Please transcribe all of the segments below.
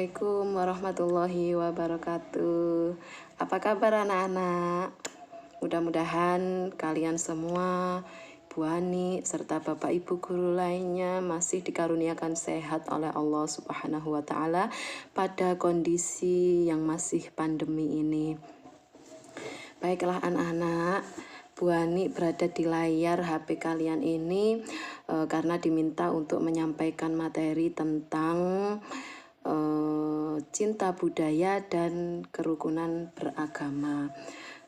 Assalamualaikum warahmatullahi wabarakatuh. Apa kabar anak-anak? Mudah-mudahan kalian semua, Bu Ani, serta Bapak Ibu guru lainnya masih dikaruniakan sehat oleh Allah Subhanahu wa Ta'ala pada kondisi yang masih pandemi ini. Baiklah anak-anak, Bu Ani berada di layar HP kalian ini karena diminta untuk menyampaikan materi tentang cinta budaya dan kerukunan beragama.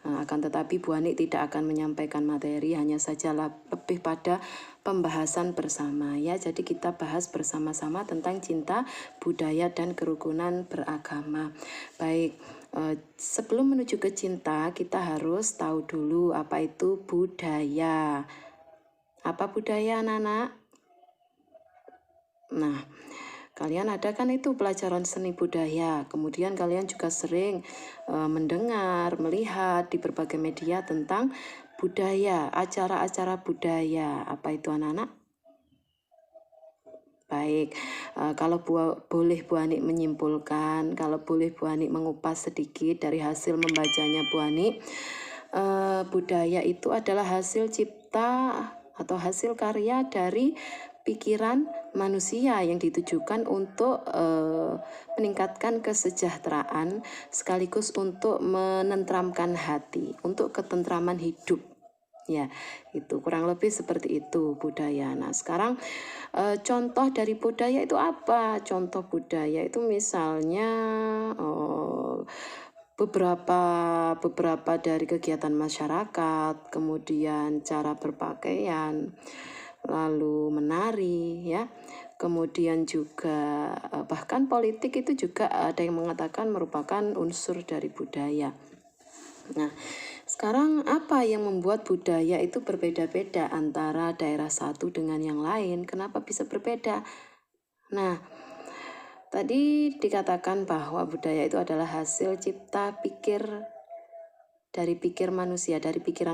Akan tetapi Bu Ani tidak akan menyampaikan materi, hanya saja lebih pada pembahasan bersama ya. Jadi kita bahas bersama-sama tentang cinta budaya dan kerukunan beragama. Baik, sebelum menuju ke cinta, kita harus tahu dulu apa itu budaya. Apa budaya anak-anak? Nah, kalian ada kan itu pelajaran seni budaya, kemudian kalian juga sering mendengar, melihat di berbagai media tentang budaya, acara-acara budaya. Apa itu anak-anak? Baik, kalau boleh Bu Ani menyimpulkan, kalau boleh Bu Ani mengupas sedikit dari hasil membacanya Bu Ani, budaya itu adalah hasil cipta atau hasil karya dari pikiran manusia yang ditujukan untuk meningkatkan kesejahteraan sekaligus untuk menenteramkan hati, untuk ketentraman hidup. Ya, itu kurang lebih seperti itu budaya. Nah, sekarang contoh dari budaya itu apa? Contoh budaya itu misalnya beberapa dari kegiatan masyarakat, kemudian cara berpakaian, lalu menari ya. Kemudian juga bahkan politik itu juga ada yang mengatakan merupakan unsur dari budaya. Nah, sekarang apa yang membuat budaya itu berbeda-beda antara daerah satu dengan yang lain? Kenapa bisa berbeda? Nah, tadi dikatakan bahwa budaya itu adalah hasil cipta dari pikiran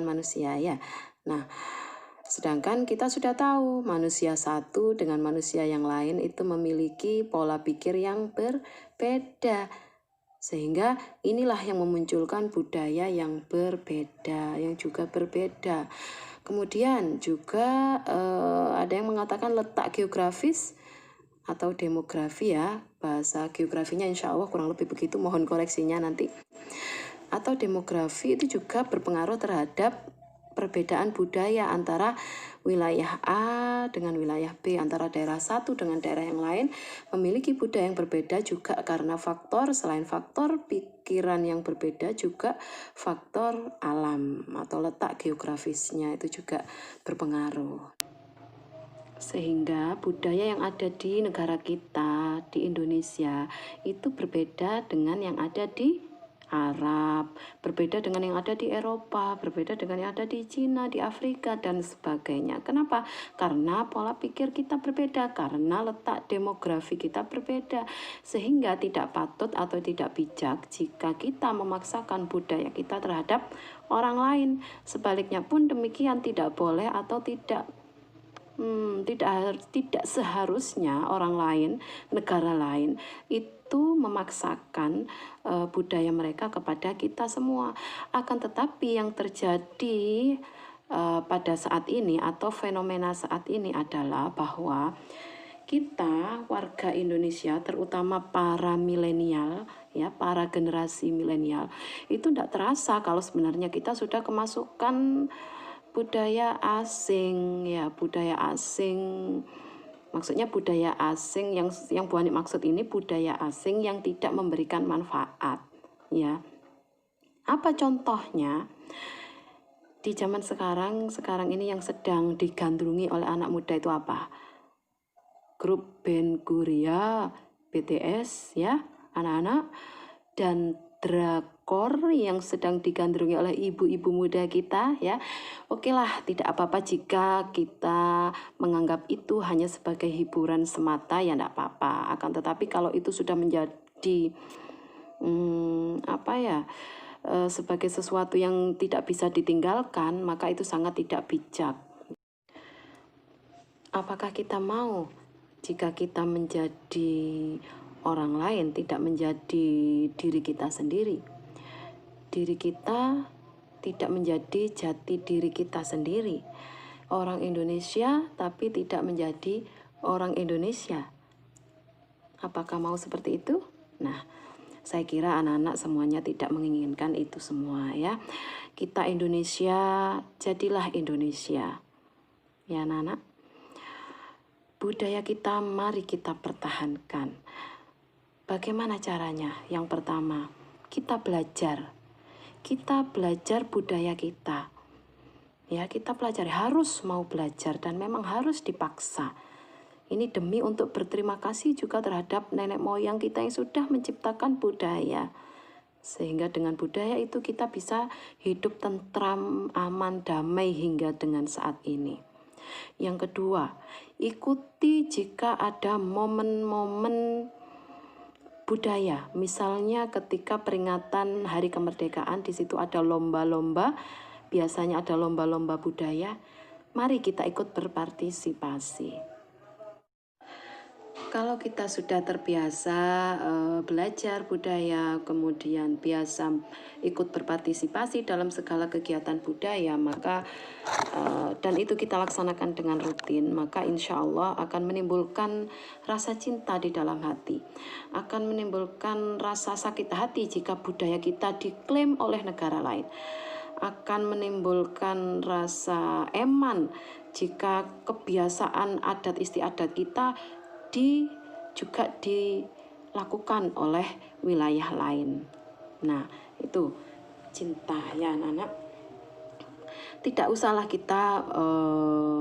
manusia ya. Nah, sedangkan kita sudah tahu manusia satu dengan manusia yang lain itu memiliki pola pikir yang berbeda. Sehingga inilah yang memunculkan budaya yang berbeda, yang juga berbeda. Kemudian juga ada yang mengatakan letak geografis atau demografi ya. Bahasa geografinya insya Allah kurang lebih begitu, mohon koreksinya nanti. Atau demografi itu juga berpengaruh terhadap perbedaan budaya antara wilayah A dengan wilayah B, antara daerah satu dengan daerah yang lain memiliki budaya yang berbeda juga karena selain faktor pikiran yang berbeda juga faktor alam atau letak geografisnya itu juga berpengaruh. Sehingga budaya yang ada di negara kita, di Indonesia, itu berbeda dengan yang ada di Arab, berbeda dengan yang ada di Eropa, berbeda dengan yang ada di Cina, di Afrika, dan sebagainya. Kenapa? Karena pola pikir kita berbeda, karena letak demografi kita berbeda. Sehingga tidak patut atau tidak bijak jika kita memaksakan budaya kita terhadap orang lain. Sebaliknya pun demikian, tidak boleh atau tidak seharusnya orang lain, negara lain itu memaksakan budaya mereka kepada kita semua. Akan tetapi yang terjadi pada saat ini atau fenomena saat ini adalah bahwa kita warga Indonesia, terutama para milenial ya, para generasi milenial, itu tidak terasa kalau sebenarnya kita sudah kemasukan budaya asing ya, budaya asing. Maksudnya budaya asing yang Bu Ani maksud ini budaya asing yang tidak memberikan manfaat ya. Apa contohnya? Di zaman sekarang ini yang sedang digandrungi oleh anak muda itu apa? Grup band Korea, BTS ya, anak-anak, dan drakor yang sedang digandrungi oleh ibu-ibu muda kita ya. Oke lah, tidak apa-apa jika kita menganggap itu hanya sebagai hiburan semata ya, tidak apa-apa. Akan tetapi kalau itu sudah menjadi sebagai sesuatu yang tidak bisa ditinggalkan, maka itu sangat tidak bijak. Apakah kita mau jika kita menjadi orang lain, tidak menjadi diri kita sendiri. Diri kita tidak menjadi jati diri kita sendiri. Orang Indonesia tapi tidak menjadi orang Indonesia. Apakah mau seperti itu? Nah, saya kira anak-anak semuanya tidak menginginkan itu semua ya. Kita Indonesia, jadilah Indonesia. Ya anak-anak. Budaya kita mari kita pertahankan. Bagaimana caranya? Yang pertama, kita belajar. Kita belajar budaya kita. Ya, kita pelajari, harus mau belajar dan memang harus dipaksa. Ini demi untuk berterima kasih juga terhadap nenek moyang kita yang sudah menciptakan budaya. Sehingga dengan budaya itu kita bisa hidup tentram, aman, damai hingga dengan saat ini. Yang kedua, ikuti jika ada momen-momen budaya. Misalnya ketika peringatan Hari Kemerdekaan, di situ ada lomba-lomba, biasanya ada lomba-lomba budaya. Mari kita ikut berpartisipasi. Kalau kita sudah terbiasa belajar budaya, kemudian biasa ikut berpartisipasi dalam segala kegiatan budaya, maka dan itu kita laksanakan dengan rutin, maka insya Allah akan menimbulkan rasa cinta di dalam hati, akan menimbulkan rasa sakit hati jika budaya kita diklaim oleh negara lain, akan menimbulkan rasa eman jika kebiasaan adat istiadat kita juga dilakukan oleh wilayah lain. Nah, itu cinta ya anak-anak. Tidak usahlah kita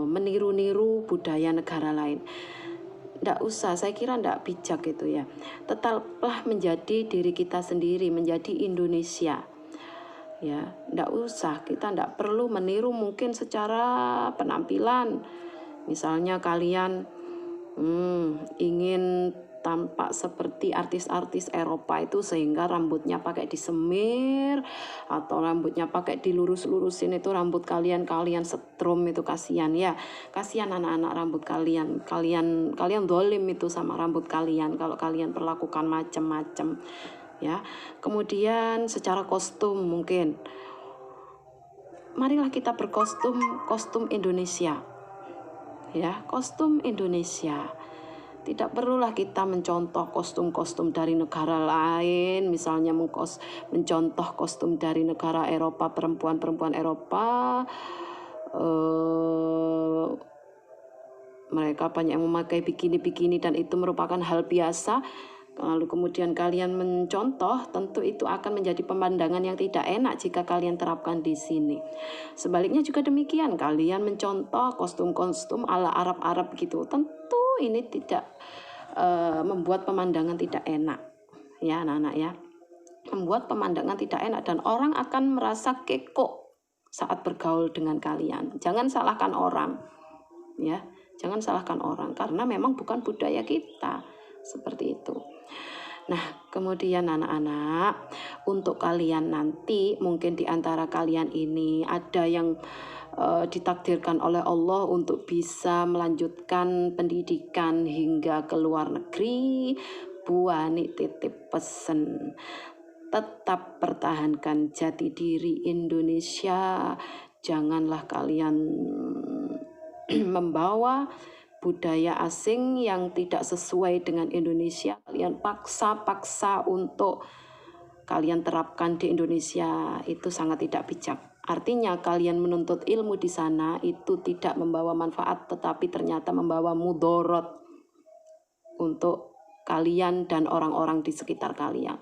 meniru-niru budaya negara lain. Tidak usah, saya kira tidak bijak itu ya. Tetaplah menjadi diri kita sendiri, menjadi Indonesia. Ya, tidak usah, kita tidak perlu meniru mungkin secara penampilan. Misalnya kalian ingin tampak seperti artis-artis Eropa itu sehingga rambutnya pakai disemir atau rambutnya pakai dilurus-lurusin, itu rambut kalian setrum, itu kasihan ya. Kasihan anak-anak rambut kalian dolim itu sama rambut kalian kalau kalian perlakukan macam-macam ya. Kemudian secara kostum mungkin marilah kita kostum Indonesia. Ya, kostum Indonesia. Tidak perlulah kita mencontoh kostum-kostum dari negara lain, misalnya mencontoh kostum dari negara Eropa, perempuan-perempuan Eropa. Mereka banyak memakai bikini-bikini dan itu merupakan hal biasa. Lalu kemudian kalian mencontoh, tentu itu akan menjadi pemandangan yang tidak enak jika kalian terapkan di sini. Sebaliknya juga demikian, kalian mencontoh kostum-kostum ala Arab-Arab gitu, tentu ini tidak membuat pemandangan tidak enak ya anak-anak ya. Membuat pemandangan tidak enak dan orang akan merasa kekok saat bergaul dengan kalian. Jangan salahkan orang ya, jangan salahkan orang karena memang bukan budaya kita seperti itu. Nah, kemudian anak-anak, untuk kalian nanti mungkin di antara kalian ini ada yang ditakdirkan oleh Allah untuk bisa melanjutkan pendidikan hingga ke luar negeri. Bu Ani titip pesen, tetap pertahankan jati diri Indonesia. Janganlah kalian membawa budaya asing yang tidak sesuai dengan Indonesia, kalian paksa untuk kalian terapkan di Indonesia, itu sangat tidak bijak. Artinya kalian menuntut ilmu di sana itu tidak membawa manfaat, tetapi ternyata membawa mudorot untuk kalian dan orang-orang di sekitar kalian.